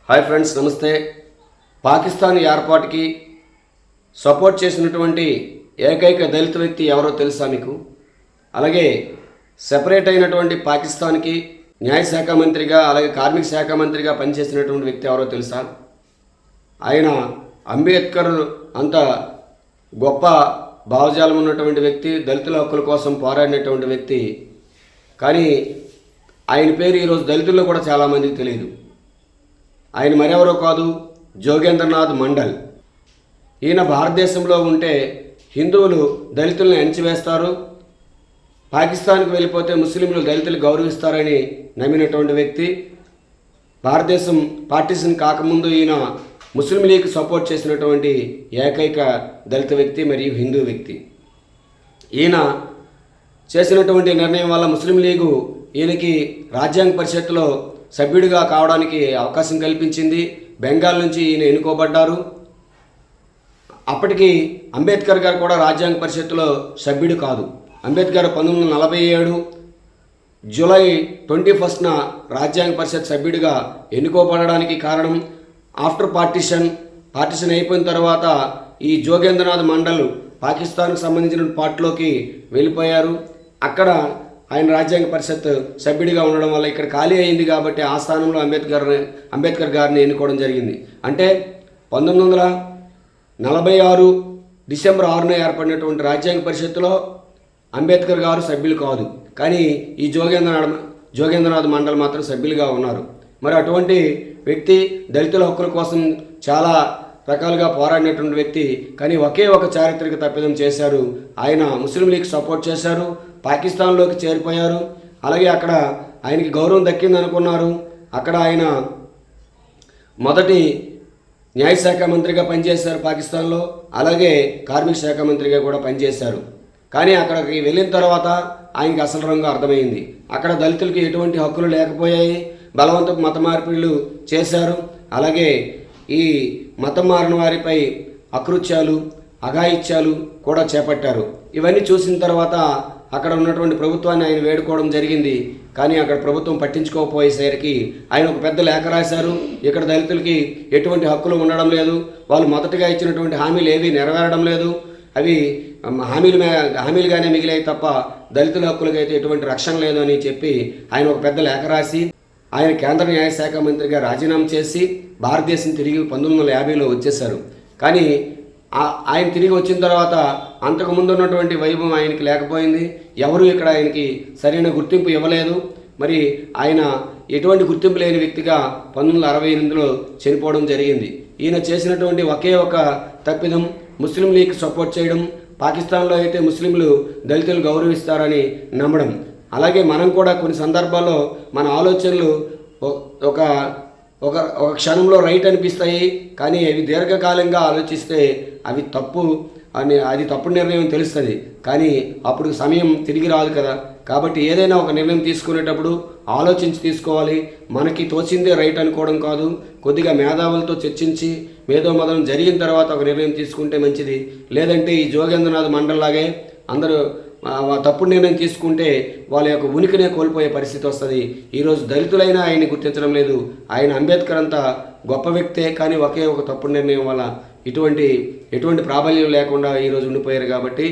Hi friends, నమస్తే. Pakistan ఏర్పాటుకి support చేసినటువంటి ఏకైక దళిత వ్యక్తి ఎవరో తెలుసా మీకు? అలాగే సెపరేట్ అయినటువంటి పాకిస్తాన్కి న్యాయశాఖ మంత్రిగా అలాగే కార్మిక శాఖ మంత్రిగా పనిచేసినటువంటి వ్యక్తి ఎవరో తెలుసా? ఆయన అంబేద్కర్ అంత గొప్ప భావజాలం ఉన్నటువంటి వ్యక్తి, దళితుల హక్కుల కోసం పోరాడినటువంటి వ్యక్తి. కానీ ఆయన పేరు ఈరోజు దళితుల్లో కూడా చాలామందికి తెలియదు. ఆయన మరెవరో కాదు, జోగేంద్రనాథ్ మండల్. ఈయన భారతదేశంలో ఉంటే హిందువులు దళితులను అణిచివేస్తారు, పాకిస్తాన్కి వెళ్ళిపోతే ముస్లింలు దళితులు గౌరవిస్తారని నమ్మినటువంటి వ్యక్తి. భారతదేశం పార్టీషన్ కాకముందు ఈయన ముస్లిం లీగ్ సపోర్ట్ చేసినటువంటి ఏకైక దళిత వ్యక్తి మరియు హిందూ వ్యక్తి. ఈయన చేసినటువంటి నిర్ణయం వల్ల ముస్లిం లీగు ఈయనకి రాజ్యాంగ పరిషత్తులో సభ్యుడిగా కావడానికి అవకాశం కల్పించింది. బెంగాల్ నుంచి ఈయన ఎన్నుకోబడ్డారు. అప్పటికి అంబేద్కర్ గారు కూడా రాజ్యాంగ పరిషత్తులో సభ్యుడు కాదు. అంబేద్కర్ 1947 జూలై 21న రాజ్యాంగ పరిషత్ సభ్యుడిగా ఎన్నుకోబడడానికి కారణం ఆఫ్టర్ పార్టిషన్ అయిపోయిన తర్వాత ఈ జోగేంద్రనాథ్ మండల్ పాకిస్తాన్కి సంబంధించిన పార్టీలోకి వెళ్ళిపోయారు. అక్కడ ఆయన రాజ్యాంగ పరిషత్ సభ్యుడిగా ఉండడం వల్ల ఇక్కడ ఖాళీ అయింది కాబట్టి ఆ స్థానంలో అంబేద్కర్ గారిని ఎన్నుకోవడం జరిగింది. అంటే 1946 డిసెంబర్ 6న ఏర్పడినటువంటి రాజ్యాంగ పరిషత్తులో అంబేద్కర్ గారు సభ్యులు కాదు, కానీ ఈ జోగేంద్రనాథ్ మండల్ మాత్రం సభ్యులుగా ఉన్నారు. మరి అటువంటి వ్యక్తి దళితుల హక్కుల కోసం చాలా రకాలుగా పోరాడినటువంటి వ్యక్తి. కానీ ఒకే ఒక చారిత్రక తప్పిదం చేశారు. ఆయన ముస్లిం లీగ్ సపోర్ట్ చేశారు, పాకిస్తాన్లోకి చేరిపోయారు. అలాగే అక్కడ ఆయనకి గౌరవం దక్కింది అనుకున్నారు. అక్కడ ఆయన మొదటి న్యాయశాఖ మంత్రిగా పనిచేశారు పాకిస్తాన్లో, అలాగే కార్మిక శాఖ మంత్రిగా కూడా పనిచేశారు. కానీ అక్కడికి వెళ్ళిన తర్వాత ఆయనకి అసలు రంగు అర్థమైంది. అక్కడ దళితులకి ఎటువంటి హక్కులు లేకపోయాయి, బలవంతపు మత మార్పిడులు చేశారు. అలాగే ఈ మతం మారిన వారిపై అకృత్యాలు అఘాయిత్యాలు కూడా చేపట్టారు. ఇవన్నీ చూసిన తర్వాత అక్కడ ఉన్నటువంటి ప్రభుత్వాన్ని ఆయన వేడుకోవడం జరిగింది. కానీ అక్కడ ప్రభుత్వం పట్టించుకోకపోయేసరికి ఆయన ఒక పెద్ద లేఖ రాశారు. ఇక్కడ దళితులకి ఎటువంటి హక్కులు ఉండడం లేదు, వాళ్ళు మొదటగా ఇచ్చినటువంటి హామీలు ఏవి నెరవేరడం లేదు, అవి హామీలుగానే మిగిలాయి తప్ప దళితుల హక్కులకి అయితే ఎటువంటి రక్షణ లేదు అని చెప్పి ఆయన ఒక పెద్ద లేఖ రాసి ఆయన కేంద్ర న్యాయశాఖ మంత్రిగా రాజీనామా చేసి భారతదేశం తిరిగి 1950లో వచ్చేశారు. కానీ ఆయన తిరిగి వచ్చిన తర్వాత అంతకుముందు ఉన్నటువంటి వైభవం ఆయనకి లేకపోయింది. ఎవరు ఇక్కడ ఆయనకి సరైన గుర్తింపు ఇవ్వలేదు. మరి ఆయన ఎటువంటి గుర్తింపు లేని వ్యక్తిగా 1968లో చనిపోవడం జరిగింది. ఈయన చేసినటువంటి ఒకే ఒక తప్పిదం ముస్లిం లీగ్ సపోర్ట్ చేయడం, పాకిస్తాన్లో అయితే ముస్లింలు దళితులు గౌరవిస్తారని నమ్మడం. అలాగే మనం కూడా కొన్ని సందర్భాల్లో మన ఆలోచనలు ఒక ఒక ఒక క్షణంలో రైట్ అనిపిస్తాయి, కానీ అవి దీర్ఘకాలంగా ఆలోచిస్తే అవి తప్పు అని అది తప్పుడు నిర్ణయం తెలుస్తుంది. కానీ అప్పుడు సమయం తిరిగి రాదు కదా. కాబట్టి ఏదైనా ఒక నిర్ణయం తీసుకునేటప్పుడు ఆలోచించి తీసుకోవాలి. మనకి తోచిందే రైట్ అనుకోవడం కాదు, కొద్దిగా మేధావులతో చర్చించి మేధోమదనం జరిగిన తర్వాత ఒక నిర్ణయం తీసుకుంటే మంచిది. లేదంటే ఈ జోగేంద్రనాథ్ మండల్ లాగే అందరూ తప్పుడు నిర్ణయం తీసుకుంటే వాళ్ళ యొక్క ఉనికినే కోల్పోయే పరిస్థితి వస్తుంది. ఈరోజు దళితులైనా ఆయన్ని గుర్తించడం లేదు. ఆయన అంబేద్కర్ అంత గొప్ప వ్యక్తే, కానీ ఒకే ఒక తప్పుడు నిర్ణయం వల్ల ఎటువంటి ప్రాబల్యం లేకుండా ఈరోజు ఉండిపోయారు. కాబట్టి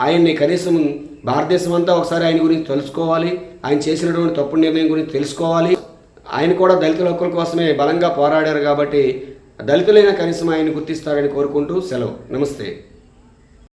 ఆయన్ని కనీసం భారతదేశం అంతా ఒకసారి ఆయన గురించి తెలుసుకోవాలి, ఆయన చేసినటువంటి తప్పుడు నిర్ణయం గురించి తెలుసుకోవాలి. ఆయన కూడా దళితుల హక్కుల కోసమే బలంగా పోరాడారు కాబట్టి దళితులైనా కనీసం ఆయన్ని గుర్తిస్తారని కోరుకుంటూ సెలవు. నమస్తే.